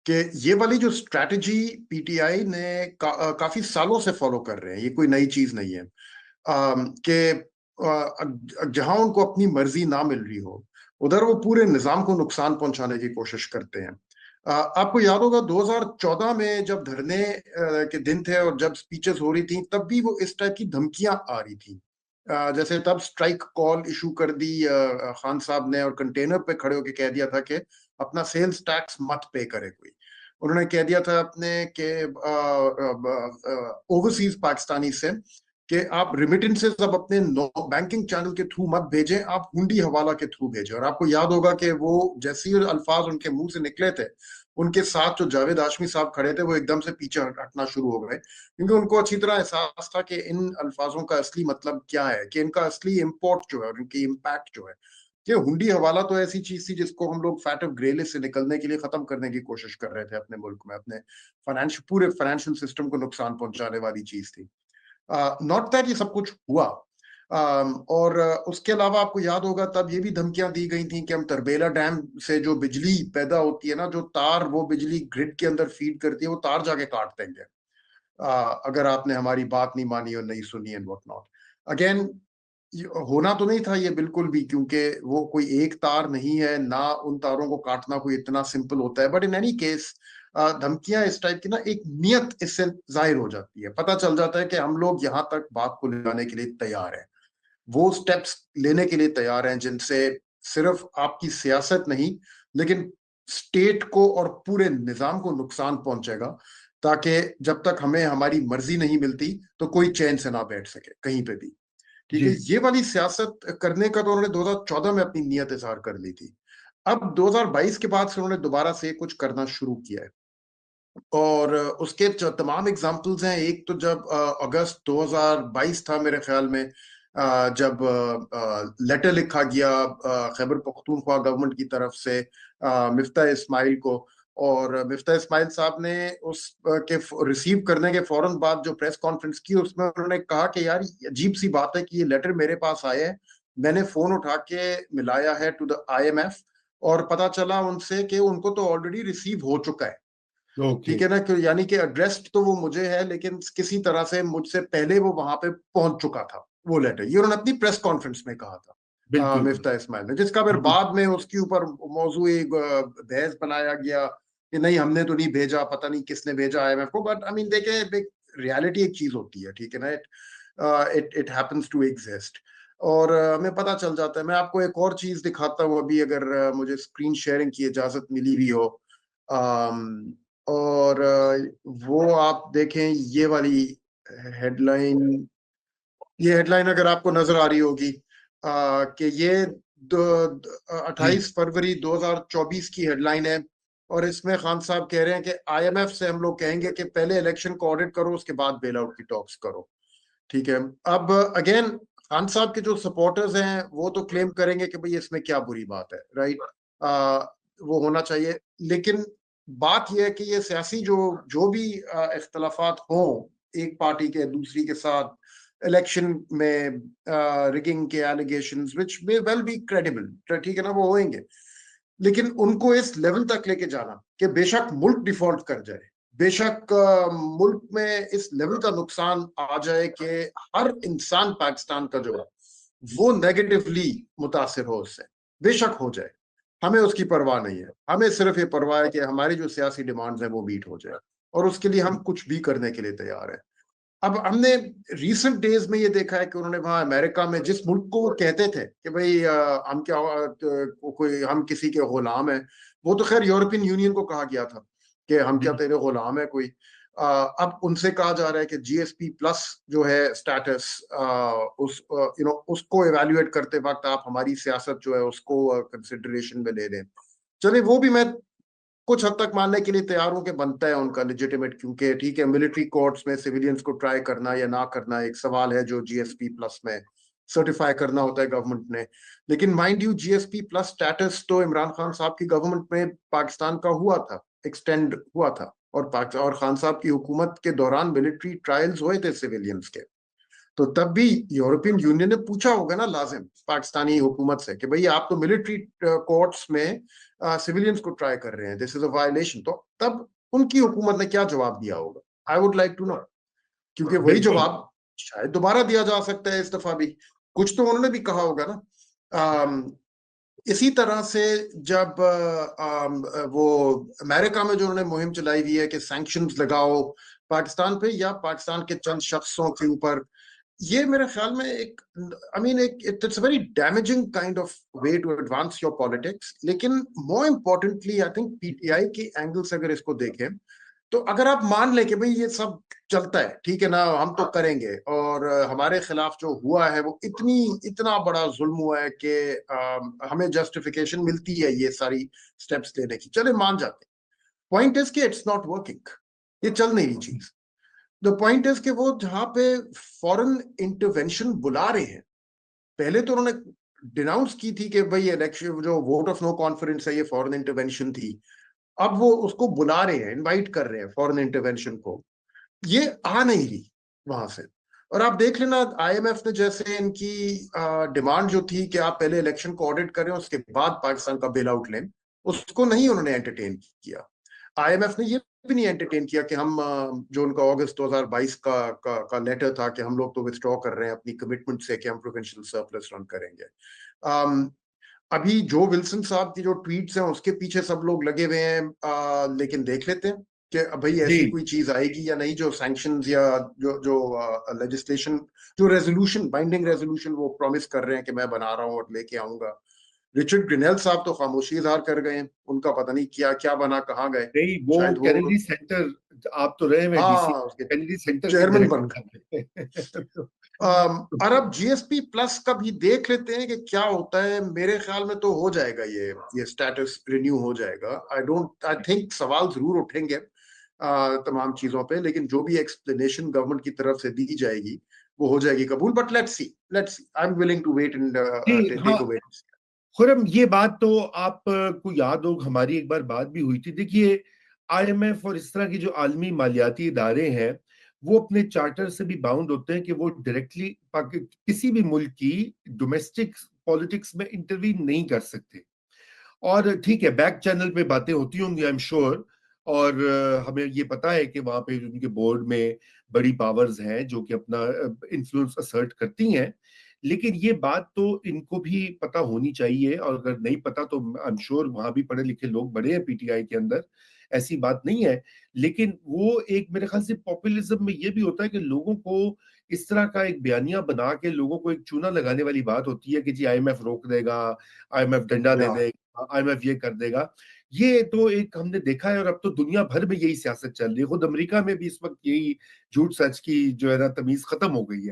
कि ये वाली जो स्ट्रैटेजी पीटीआई ने काफी सालों से फॉलो कर रहे हैं, ये कोई नई चीज नहीं है। कि जहां उनको अपनी मर्जी ना मिल रही हो उधर वो पूरे निजाम को नुकसान पहुंचाने की कोशिश करते हैं। आपको याद होगा 2014 में जब धरने के दिन थे और जब स्पीचेस हो रही थी तब भी वो इस टाइप की धमकियां आ रही थी। जैसे तब स्ट्राइक कॉल इशू कर दी खान साहब ने, और कंटेनर पे खड़े होकर कह दिया था कि अपना सेल्स टैक्स मत पे करे कोई। उन्होंने कह दिया था अपने के ओवरसीज पाकिस्तानी से कि आप रिमिटेंसेस अब अपने बैंकिंग चैनल के थ्रू मत भेजें, आप हुंडी हवाला के थ्रू भेजें। और आपको याद होगा कि वो जैसे ही अल्फाज उनके मुंह से निकले थे, उनके साथ जो जावेद हाशमी साहब खड़े थे वो एकदम से पीछे हटना शुरू हो गए, क्योंकि उनको अच्छी तरह एहसास था कि इन अल्फाजों का असली मतलब क्या है, कि इनका असली इम्पोर्ट जो है और इनकी इम्पैक्ट जो है। कि हुंडी हवाला तो ऐसी चीज थी जिसको हम लोग फैट ऑफ ग्रे लिस्ट से निकलने के लिए खत्म करने की कोशिश कर रहे थे अपने मुल्क में, अपने पूरे फाइनेंशियल सिस्टम को नुकसान पहुंचाने वाली चीज थी। नॉट दैट ये सब कुछ हुआ। और उसके अलावा आपको याद होगा तब ये भी धमकियां दी गई थी कि हम तरबेला डैम से जो बिजली पैदा होती है ना, जो तार वो बिजली ग्रिड के अंदर फीड करती है, वो तार जाके काट देंगे अगर आपने हमारी बात नहीं मानी और नहीं सुनी एंड व्हाट नॉट। अगेन, होना तो नहीं था ये बिल्कुल भी, क्योंकि वो कोई एक तार नहीं है ना, उन तारों को काटना कोई इतना सिंपल होता है। बट इन एनी केस धमकियां इस टाइप की ना, एक नियत इससे जाहिर हो जाती है, पता चल जाता है कि हम लोग यहाँ तक बात को ले जाने के लिए तैयार हैं, वो स्टेप्स लेने के लिए तैयार हैं जिनसे सिर्फ आपकी सियासत नहीं लेकिन स्टेट को और पूरे निजाम को नुकसान पहुंचेगा, ताकि जब तक हमें हमारी मर्जी नहीं मिलती तो कोई चैन से ना बैठ सके कहीं पे भी। ठीक जी। है, ये वाली सियासत करने का तो उन्होंने 2014 में अपनी नीयत इजहार कर ली थी। अब 2022 के बाद से उन्होंने दोबारा से कुछ करना शुरू किया है, और उसके जो तमाम एग्जाम्पल्स हैं, एक तो जब अगस्त 2022 था मेरे ख्याल में, जब लेटर लिखा गया खैबर पख्तूनख्वा गवर्नमेंट की तरफ से मिफ्ता इस्माइल को, और मिफ्ता इस्माइल साहब ने उस के रिसीव करने के फौरन बाद जो प्रेस कॉन्फ्रेंस की उसमें उन्होंने कहा कि यार अजीब सी बात है कि ये लेटर मेरे पास आया है, मैंने फोन उठा के मिलाया है टू द आईएमएफ, और पता चला उनसे कि उनको तो ऑलरेडी रिसीव हो चुका है। ओके। ठीक है ना, कि यानी कि एड्रेस्ड तो वो मुझे है लेकिन किसी तरह से मुझसे पहले वो वहां पे पहुंच चुका था वो लेटर, ये उन्होंने अपनी प्रेस कॉन्फ्रेंस में कहा था बिल्कुल मिफ्ता इस्माइल ने, जिसका फिर बिल्कुल। बाद में उसके ऊपर मौजू बहस बनाया गया कि नहीं हमने तो नहीं भेजा, पता नहीं किसने भेजा आईएमएफ को। बट आई मीन देखे, रियलिटी एक चीज होती है, ठीक है ना, it it happens to exist, और हमें पता चल जाता है। मैं आपको एक और चीज दिखाता हूँ अभी, अगर मुझे स्क्रीन शेयरिंग की इजाजत मिली भी हो। और वो आप देखें, ये वाली हेडलाइन, ये हेडलाइन अगर आपको नजर आ रही होगी कि ये जी। 28 फरवरी 2024 की हेडलाइन है, और इसमें खान साहब कह रहे हैं कि आईएमएफ से हम लोग कहेंगे कि पहले इलेक्शन को ऑडिट करो, उसके बाद बेल आउट की टॉक्स करो। ठीक है। अब अगेन, खान साहब के जो सपोर्टर्स हैं वो तो क्लेम करेंगे कि भाई इसमें क्या बुरी बात है, राइट, वो होना चाहिए। लेकिन बात यह है कि ये सियासी जो जो भी इख्तलाफात हों एक पार्टी के दूसरी के साथ इलेक्शन में, रिगिंग के एलिगेशंस विच मे वेल बी क्रेडिबल, ठीक है ना, वो होंगे, लेकिन उनको इस लेवल तक लेके जाना कि बेशक मुल्क डिफॉल्ट कर जाए, बेशक मुल्क में इस लेवल का नुकसान आ जाए कि हर इंसान पाकिस्तान का जो है वो नेगेटिवली मुतासिर हो उससे, बेशक हो जाए, हमें उसकी परवाह नहीं है। हमें सिर्फ ये परवाह है कि हमारी जो सियासी डिमांड्स है वो मीट हो जाए, और उसके लिए हम कुछ भी करने के लिए तैयार है। अब हमने रिसेंट डेज में ये देखा है कि उन्होंने वहां अमेरिका में, जिस मुल्क को वो कहते थे कि भाई हम क्या कोई हम किसी के गुलाम है, वो तो खैर यूरोपियन यूनियन को कहा गया था कि हम क्या जी। तेरे गुलाम है कोई। अब उनसे कहा जा रहा है कि जीएसपी प्लस जो है स्टेटस, उस उसको इवेल्युएट करते वक्त आप हमारी सियासत जो है उसको कंसिडरेशन में ले लें। चलिए, वो भी मैं कुछ हद तक मानने के लिए तैयार हूं कि बनता है उनका लेजिटिमेट, क्योंकि ठीक है, मिलिट्री कोर्ट्स में सिविलियंस को ट्राई करना या ना करना एक सवाल है जो जीएसपी प्लस में सर्टिफाई करना होता है गवर्नमेंट ने। लेकिन mind you, GSP plus status तो इमरान खान साहब की गवर्नमेंट में पाकिस्तान का हुआ था, एक्सटेंड हुआ था, और खान साहब की हुकूमत के दौरान मिलिट्री ट्रायल्स हुए थे सिविलियंस के। तो तब भी यूरोपियन यूनियन ने पूछा होगा ना लाजिम पाकिस्तानी हुकूमत से कि भाई आप तो मिलिट्री कोर्ट्स में सिविलियंस को ट्राई कर रहे हैं, दिस इज अ वायलेशन। तो तब उनकी हुकूमत ने क्या जवाब दिया होगा? I would like to know, क्योंकि वही बिल्कुल। जवाब शायद दोबारा दिया जा सकता है इस दफा भी। कुछ तो उन्होंने भी कहा होगा ना। इसी तरह से जब वो अमेरिका में जो उन्होंने मुहिम चलाई हुई है कि सैंक्शंस लगाओ पाकिस्तान पे या पाकिस्तान के चंद शख्सों के ऊपर, ये मेरे ख्याल में एक, आई मीन एक, it's very damaging kind of way to advance your politics. लेकिन more importantly I think PTI के एंगल से अगर इसको देखें, तो अगर आप मान लें कि भाई ये सब चलता है, ठीक है ना, हम तो करेंगे, और हमारे खिलाफ जो हुआ है वो इतना बड़ा जुल्म हुआ है कि हमें जस्टिफिकेशन मिलती है ये सारी स्टेप्स लेने की, चले मान जाते हैं। पॉइंट इज कि इट्स नॉट वर्किंग, ये चल नहीं रही चीज। द पॉइंट इज कि वो जहां पे फॉरेन इंटरवेंशन बुला रहे हैं, पहले तो उन्होंने डिनाउंस की थी कि भाई इलेक्शन जो वोट ऑफ नो कॉन्फिडेंस है ये फॉरेन इंटरवेंशन थी। अब वो उसको बुला रहे हैं, इनवाइट कर रहे हैं फॉरेन इंटरवेंशन को, ये आ नहीं रही वहां से। और आप देख लेना, आईएमएफ ने जैसे इनकी डिमांड जो थी कि आप पहले इलेक्शन को ऑडिट करें उसके बाद पाकिस्तान का बेल आउट लें, उसको नहीं उन्होंने एंटरटेन किया। आईएमएफ ने ये भी नहीं एंटरटेन किया कि हम जो उनका अगस्त 2022 का लेटर था कि हम लोग तो विथड्रॉ कर रहे हैं अपनी कमिटमेंट से कि हम प्रोविंशियल सरप्लस रन करेंगे। अभी जो विल्सन साहब की जो ट्वीट्स हैं उसके पीछे सब लोग लगे हुए हैं, लेकिन देख लेते हैं कि भाई जी ऐसी कोई चीज आएगी या नहीं, जो सैंक्शंस या जो जो लेजिस्लेशन, जो रेजोल्यूशन, बाइंडिंग रेजोल्यूशन वो प्रॉमिस कर रहे हैं कि मैं बना रहा हूँ और लेके आऊंगा। रिचर्ड ग्रिनेल साहब तो खामोशी इजहार कर गए हैं, उनका पता नहीं क्या क्या बना, कहाँ गए। नहीं, वो शायद वो, कैनेडी सेंटर, आप तो रहे हैं डीसी, हाँ, उसके कैनेडी सेंटर के चेयरमैन बन डायरेक्टर। और अब जीएसपी प्लस का भी देख लेते हैं कि क्या होता है। मेरे ख्याल में तो हो जाएगा, ये स्टेटस रिन्यू हो जाएगा। आई थिंक सवाल जरूर उठेंगे तमाम चीजों पे, लेकिन जो भी एक्सप्लेनेशन गवर्नमेंट की तरफ से दी जाएगी वो हो जाएगी कबूल। But let's see, I am willing to wait and जी हाँ टेक अ वेट। खुरम, ये बात तो आप को याद हो, हमारी एक बार बात भी हुई थी। देखिए, आईएमएफ और इस तरह की जो आलमी मालियाती इदारे हैं, वो अपने चार्टर से भी बाउंड होते हैं कि वो डायरेक्टली किसी भी मुल्क की डोमेस्टिक पॉलिटिक्स में इंटरवीन नहीं कर सकते। और ठीक है, बैक चैनल पे बातें होती होंगी, आई एम श्योर। और हमें ये पता है कि वहां पे उनके बोर्ड में बड़ी पावर्स हैं जो कि अपना इन्फ्लुएंस असर्ट करती हैं। लेकिन ये बात तो इनको भी पता होनी चाहिए, और अगर नहीं पता तो आई एम श्योर वहां भी पढ़े लिखे लोग बड़े हैं पीटीआई के अंदर, ऐसी बात नहीं है। लेकिन वो एक मेरे ख्याल से पॉपुलिज्म में ये भी होता है कि लोगों को इस तरह का एक बयानिया बना के लोगों को एक चूना लगाने वाली बात होती है कि जी आईएमएफ रोक देगा, आईएमएफ डंडा दे या देगा, आईएमएफ ये कर देगा। ये तो एक हमने देखा है, और अब तो दुनिया भर में यही सियासत चल रही है। खुद अमेरिका में भी इस वक्त यही झूठ सच की जो है ना तमीज खत्म हो गई है।